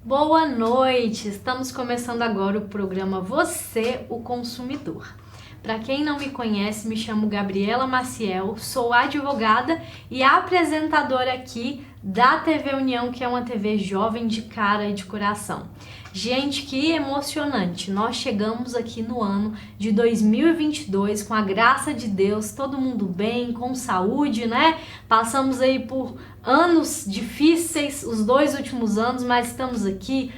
Boa noite! Estamos começando agora o programa Você, o Consumidor. Para quem não me conhece, me chamo Gabriela Maciel, sou advogada e apresentadora aqui da TV União, que é uma TV jovem de cara e de coração. Gente, que emocionante! Nós chegamos aqui no ano de 2022 com a graça de Deus, todo mundo bem, com saúde, né? Passamos aí por anos difíceis, os 2 últimos anos, mas estamos aqui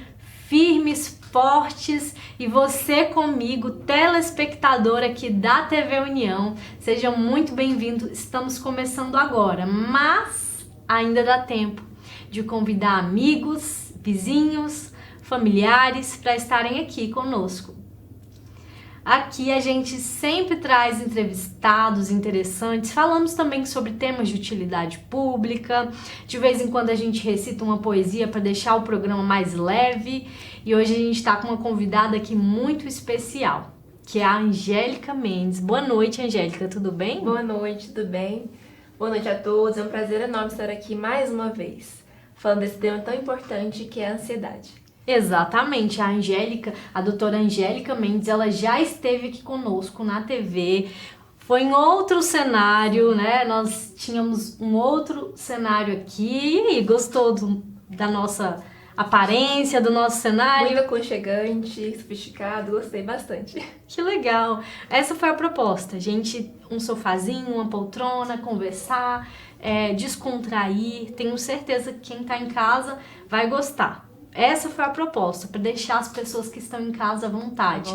firmes, fortes, e você comigo, telespectador aqui da TV União, sejam muito bem-vindos. Estamos começando agora, mas ainda dá tempo de convidar amigos, vizinhos, familiares para estarem aqui conosco. Aqui a gente sempre traz entrevistados interessantes, falamos também sobre temas de utilidade pública, de vez em quando a gente recita uma poesia para deixar o programa mais leve, e hoje a gente está com uma convidada aqui muito especial, que é a Angélica Mendes. Boa noite, Angélica, tudo bem? Boa noite, tudo bem? Boa noite a todos, é um prazer enorme estar aqui mais uma vez, falando desse tema tão importante que é a ansiedade. Exatamente, a Angélica, a doutora Angélica Mendes, ela já esteve aqui conosco na TV, foi em outro cenário, né? Nós tínhamos um outro cenário aqui. E aí, gostou da nossa aparência, do nosso cenário? Muito aconchegante, sofisticado, gostei bastante. Que legal! Essa foi a proposta, gente, um sofazinho, uma poltrona, conversar, descontrair. Tenho certeza que quem tá em casa vai gostar. Essa foi a proposta, para deixar as pessoas que estão em casa à vontade.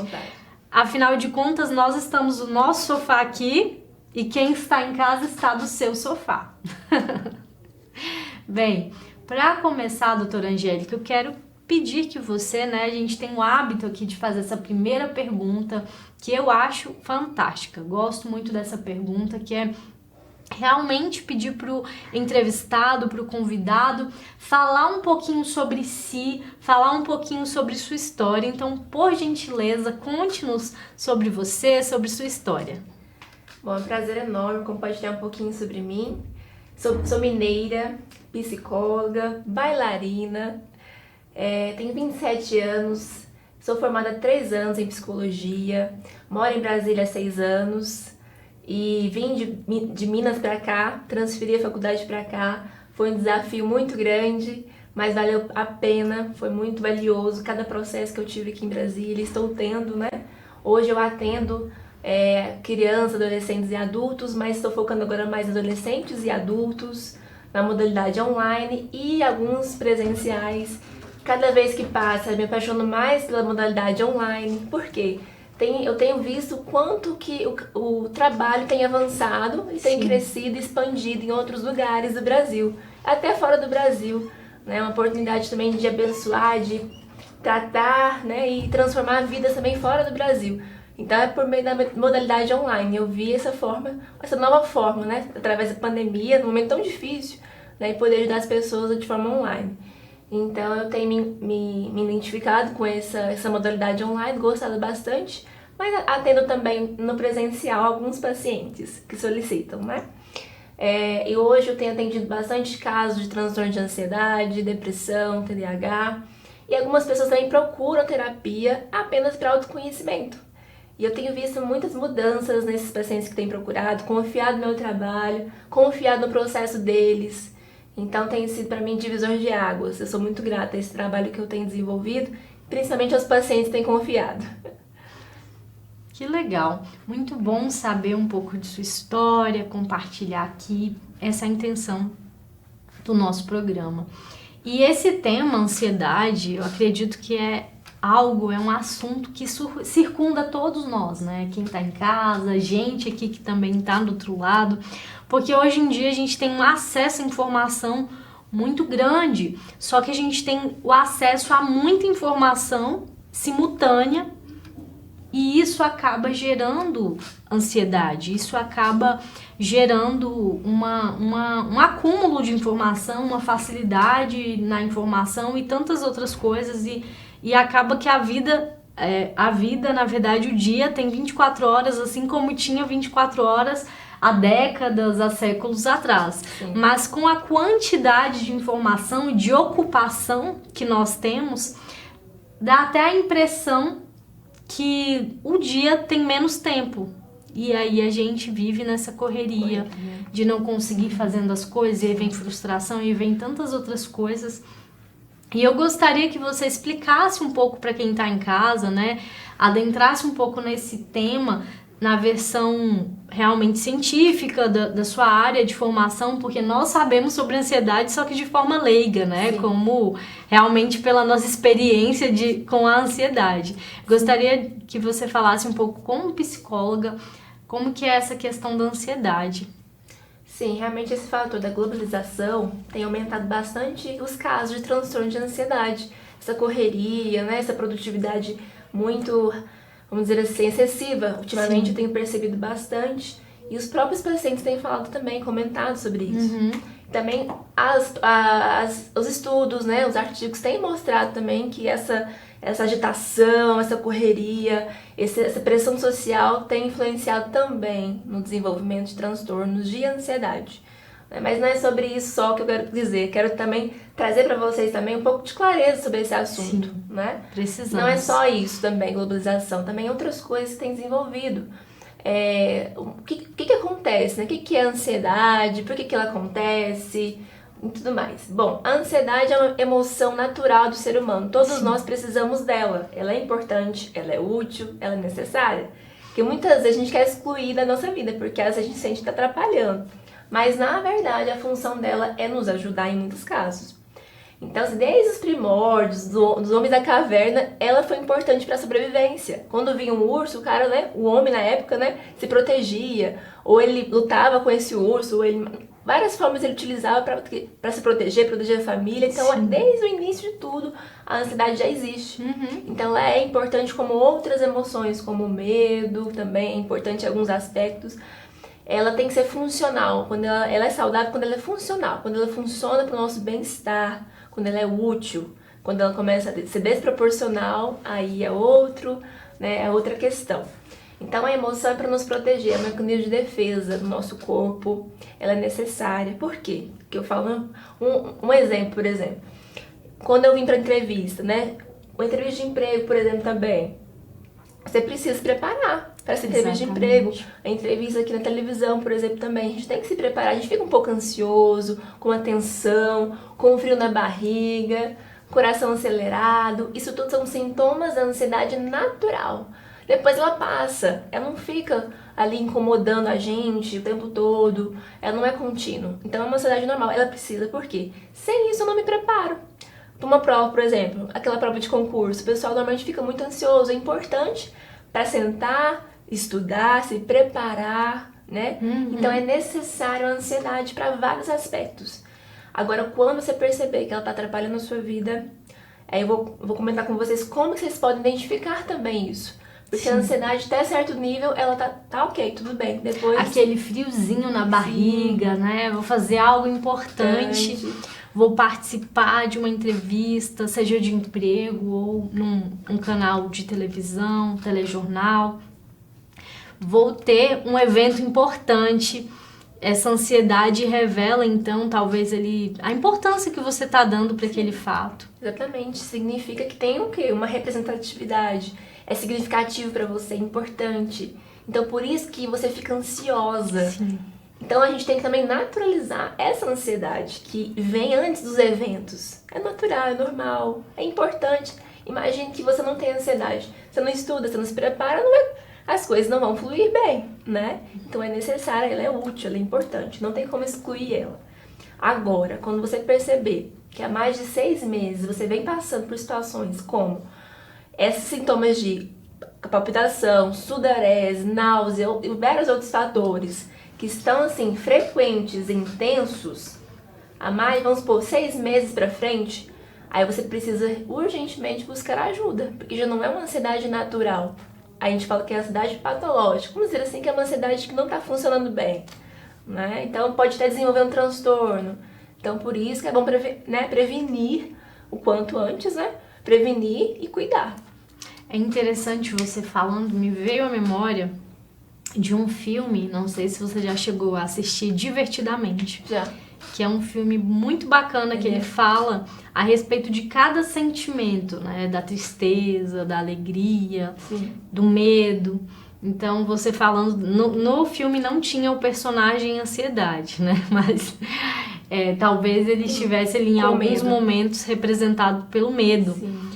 Afinal de contas, nós estamos no nosso sofá aqui e quem está em casa está do seu sofá. Bem, para começar, doutora Angélica, eu quero pedir que você, né, a gente tem o hábito aqui de fazer essa primeira pergunta, que eu acho fantástica. Gosto muito dessa pergunta, que é realmente pedir para o entrevistado, para o convidado, falar um pouquinho sobre si, falar um pouquinho sobre sua história. Então, por gentileza, conte-nos sobre você, sobre sua história. Bom, é um prazer enorme compartilhar um pouquinho sobre mim. Sou mineira, psicóloga, bailarina, tenho 27 anos, sou formada há 3 anos em psicologia, moro em Brasília há 6 anos, e vim de Minas para cá, transferi a faculdade para cá. Foi um desafio muito grande, mas valeu a pena, foi muito valioso cada processo que eu tive aqui em Brasília. Estou tendo, né? Hoje eu atendo crianças, adolescentes e adultos, mas estou focando agora mais em adolescentes e adultos, na modalidade online e alguns presenciais. Cada vez que passa, eu me apaixono mais pela modalidade online. Por quê? Eu tenho visto quanto que o trabalho tem avançado e tem crescido e expandido em outros lugares do Brasil, até fora do Brasil, né? Uma oportunidade também de abençoar, de tratar, né? E transformar vidas também fora do Brasil. Então é por meio da modalidade online. Eu vi essa nova forma, né? Através da pandemia, num momento tão difícil, né? E poder ajudar as pessoas de forma online. Então eu tenho me identificado com essa modalidade online, gostado bastante, mas atendo também no presencial alguns pacientes que solicitam, né? E hoje eu tenho atendido bastante casos de transtorno de ansiedade, depressão, TDAH, e algumas pessoas também procuram terapia apenas para autoconhecimento. E eu tenho visto muitas mudanças nesses pacientes que têm procurado, confiado no meu trabalho, confiado no processo deles. Então tem sido para mim divisor de águas. Eu sou muito grata a esse trabalho que eu tenho desenvolvido, principalmente aos pacientes que têm confiado. Que legal, muito bom saber um pouco de sua história, compartilhar aqui essa intenção do nosso programa. E esse tema, ansiedade, eu acredito que é um assunto que circunda todos nós, né? Quem tá em casa, gente aqui que também tá do outro lado, porque hoje em dia a gente tem um acesso à informação muito grande, só que a gente tem o acesso a muita informação simultânea e isso acaba gerando ansiedade, isso acaba gerando um acúmulo de informação, uma facilidade na informação e tantas outras coisas e acaba que a vida A vida, na verdade, o dia tem 24 horas, assim como tinha 24 horas há décadas, há séculos atrás. Sim. Mas com a quantidade de informação e de ocupação que nós temos, dá até a impressão que o dia tem menos tempo. E aí a gente vive nessa correria de não conseguir fazendo as coisas, e aí vem frustração e vem tantas outras coisas. E eu gostaria que você explicasse um pouco para quem está em casa, né? Adentrasse um pouco nesse tema, na versão realmente científica da sua área de formação, porque nós sabemos sobre ansiedade, só que de forma leiga, né? Sim. Como realmente pela nossa experiência com a ansiedade. Gostaria que você falasse um pouco como psicóloga, como que é essa questão da ansiedade. Sim, realmente esse fator da globalização tem aumentado bastante os casos de transtorno de ansiedade. Essa correria, né? Essa produtividade muito, vamos dizer assim, excessiva. Ultimamente eu tenho percebido bastante. E os próprios pacientes têm falado também, comentado sobre isso. Também os estudos, né, os artigos têm mostrado também que essa agitação, essa correria, essa pressão social tem influenciado também no desenvolvimento de transtornos de ansiedade. Mas não é sobre isso só que eu quero dizer. Quero também trazer para vocês também um pouco de clareza sobre esse assunto. Sim, né? Precisamos. Não é só isso também, globalização, também outras coisas que têm desenvolvido. O que acontece, né? O que é a ansiedade, por que ela acontece e tudo mais. Bom, a ansiedade é uma emoção natural do ser humano, todos nós precisamos dela, ela é importante, ela é útil, ela é necessária, porque muitas vezes a gente quer excluir da nossa vida, porque às vezes a gente sente que está atrapalhando, mas na verdade a função dela é nos ajudar em muitos casos. Então, desde os primórdios, dos homens da caverna, ela foi importante para a sobrevivência. Quando vinha um urso, o cara, né, o homem na época, né, se protegia, ou ele lutava com esse urso, ou ele, várias formas ele utilizava para se proteger a família. Então, desde o início de tudo, a ansiedade já existe. Então, ela é importante como outras emoções, como o medo, também é importante em alguns aspectos. Ela tem que ser funcional, quando ela é saudável quando ela é funcional, quando ela funciona para o nosso bem-estar, quando ela é útil. Quando ela começa a ser desproporcional, aí é outra questão. Então a emoção é para nos proteger, é um mecanismo de defesa do nosso corpo, ela é necessária. Por quê? Porque eu falo um exemplo, por exemplo. Quando eu vim para entrevista, né? Uma entrevista de emprego, por exemplo, também. Você precisa se preparar para essa entrevista de emprego. A entrevista aqui na televisão, por exemplo, também. A gente tem que se preparar. A gente fica um pouco ansioso, com uma tensão, com um frio na barriga, coração acelerado. Isso tudo são sintomas da ansiedade natural. Depois ela passa. Ela não fica ali incomodando a gente o tempo todo. Ela não é contínua. Então é uma ansiedade normal. Ela precisa. Por quê? Sem isso eu não me preparo. Para uma prova, por exemplo, aquela prova de concurso, o pessoal normalmente fica muito ansioso. É importante para sentar, estudar, se preparar, né? Então é necessário a ansiedade para vários aspectos. Agora, quando você perceber que ela está atrapalhando a sua vida, aí eu vou comentar com vocês como que vocês podem identificar também isso. Porque a ansiedade, até certo nível, ela tá ok, tudo bem. Depois... Aquele friozinho na barriga, né? Vou fazer algo importante. Vou participar de uma entrevista, seja de emprego ou num canal de televisão, telejornal. Vou ter um evento importante. Essa ansiedade revela, então, talvez a importância que você está dando para aquele fato. Exatamente. Significa que tem o quê? Uma representatividade. É significativo para você, é importante. Então, por isso que você fica ansiosa. Sim. Então a gente tem que também naturalizar essa ansiedade que vem antes dos eventos. É natural, é normal, é importante. Imagine que você não tem ansiedade, você não estuda, você não se prepara, as coisas não vão fluir bem, né? Então é necessária, ela é útil, ela é importante, não tem como excluir ela. Agora, quando você perceber que há mais de 6 meses você vem passando por situações como esses sintomas de palpitação, sudorese, náusea e vários outros fatores que estão assim frequentes e intensos, há mais, vamos supor, 6 meses pra frente, aí você precisa urgentemente buscar ajuda, porque já não é uma ansiedade natural. A gente fala que é ansiedade patológica, vamos dizer assim que é uma ansiedade que não está funcionando bem, né? Então pode até desenvolver um transtorno. Então por isso que é bom prevenir o quanto antes, né? Prevenir e cuidar. É interessante você falando, me veio à memória de um filme, não sei se você já chegou a assistir, Divertidamente. Já. Que é um filme muito bacana, que ele fala a respeito de cada sentimento, né? Da tristeza, da alegria, Sim. do medo. Então, você falando... No filme não tinha o personagem ansiedade, né? Mas talvez ele estivesse ali em Com alguns medo. momentos representado pelo medo. Sim.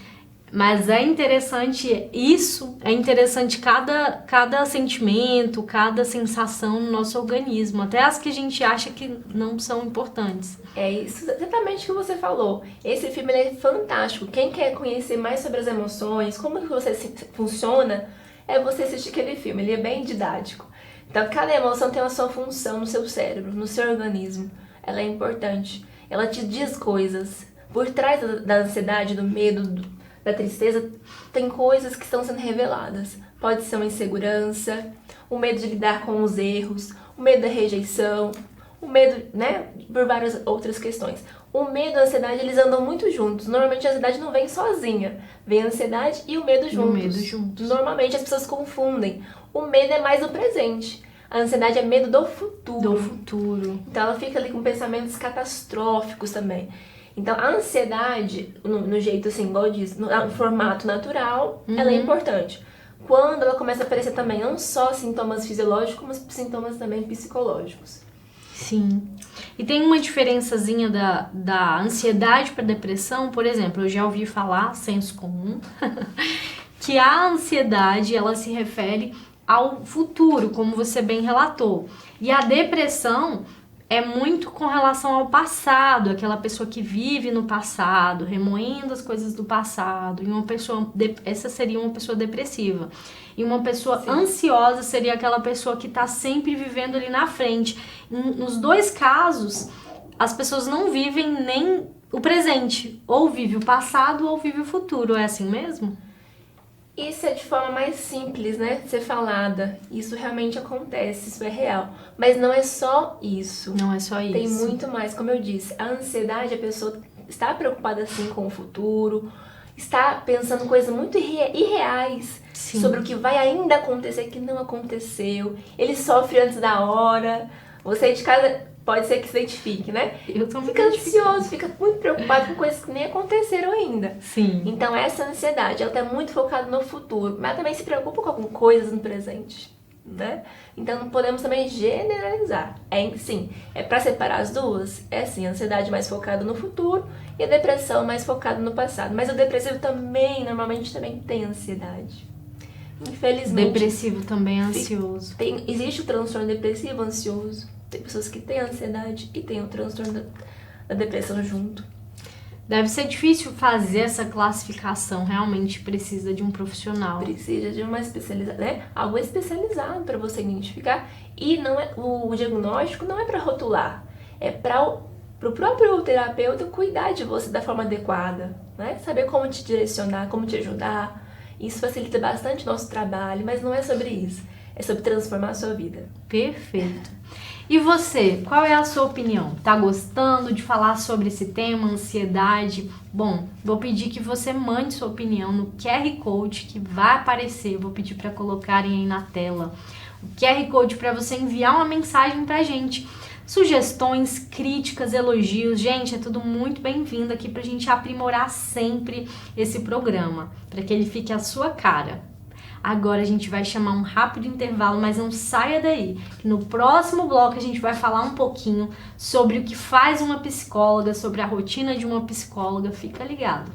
Mas é interessante isso, é interessante cada sentimento, cada sensação no nosso organismo, até as que a gente acha que não são importantes. É isso exatamente o que você falou. Esse filme ele é fantástico. Quem quer conhecer mais sobre as emoções, como que você funciona, é você assistir aquele filme. Ele é bem didático. Então, cada emoção tem a sua função no seu cérebro, no seu organismo. Ela é importante. Ela te diz coisas. Por trás da ansiedade, do medo, da tristeza, tem coisas que estão sendo reveladas. Pode ser uma insegurança, o medo de lidar com os erros, o medo da rejeição, o medo, né, por várias outras questões. O medo e a ansiedade, eles andam muito juntos. Normalmente a ansiedade não vem sozinha. Vem a ansiedade e o medo juntos. O medo juntos. Normalmente as pessoas confundem. O medo é mais do presente. A ansiedade é medo do futuro. Do futuro. Então ela fica ali com pensamentos catastróficos também. Então, a ansiedade, no jeito assim, igual eu disse, no formato natural, ela é importante. Quando ela começa a aparecer também, não só sintomas fisiológicos, mas sintomas também psicológicos. Sim. E tem uma diferençazinha da ansiedade para depressão, por exemplo, eu já ouvi falar, senso comum, que a ansiedade, ela se refere ao futuro, como você bem relatou. E a depressão é muito com relação ao passado, aquela pessoa que vive no passado, remoendo as coisas do passado. E essa seria uma pessoa depressiva. E uma pessoa ansiosa seria aquela pessoa que está sempre vivendo ali na frente. Nos dois casos, as pessoas não vivem nem o presente. Ou vive o passado ou vive o futuro. É assim mesmo? Isso é de forma mais simples, né, de ser falada. Isso realmente acontece, isso é real. Mas não é só isso. Não é só isso. Tem muito mais, como eu disse. A ansiedade, a pessoa está preocupada assim com o futuro, está pensando coisas muito irreais sobre o que vai ainda acontecer, que não aconteceu. Ele sofre antes da hora. Você de casa pode ser que se identifique, né? Eu tô Fica ansioso, fica muito preocupado com coisas que nem aconteceram ainda. Sim. Então essa ansiedade, ela tá muito focada no futuro, mas também se preocupa com coisas no presente, né? Então não podemos também generalizar. Sim, é para separar as duas? É sim, a ansiedade mais focada no futuro e a depressão mais focada no passado. Mas o depressivo também, normalmente, também tem ansiedade. Infelizmente. Depressivo também é ansioso. Existe o transtorno depressivo ansioso. Tem pessoas que têm ansiedade e tem o transtorno da depressão junto. Deve ser difícil fazer essa classificação, realmente precisa de um profissional. Precisa de uma especialização, né? Algo especializado para você identificar. E não é, o diagnóstico não é para rotular, é para o próprio terapeuta cuidar de você da forma adequada, né? Saber como te direcionar, como te ajudar. Isso facilita bastante o nosso trabalho, mas não é sobre isso. É sobre transformar a sua vida. Perfeito. E você, qual é a sua opinião? Tá gostando de falar sobre esse tema, ansiedade? Bom, vou pedir que você mande sua opinião no QR Code que vai aparecer. Vou pedir para colocarem aí na tela o QR Code para você enviar uma mensagem pra gente. Sugestões, críticas, elogios, gente, é tudo muito bem-vindo aqui pra gente aprimorar sempre esse programa, para que ele fique à sua cara. Agora a gente vai chamar um rápido intervalo, mas não saia daí, que no próximo bloco a gente vai falar um pouquinho sobre o que faz uma psicóloga, sobre a rotina de uma psicóloga. Fica ligado.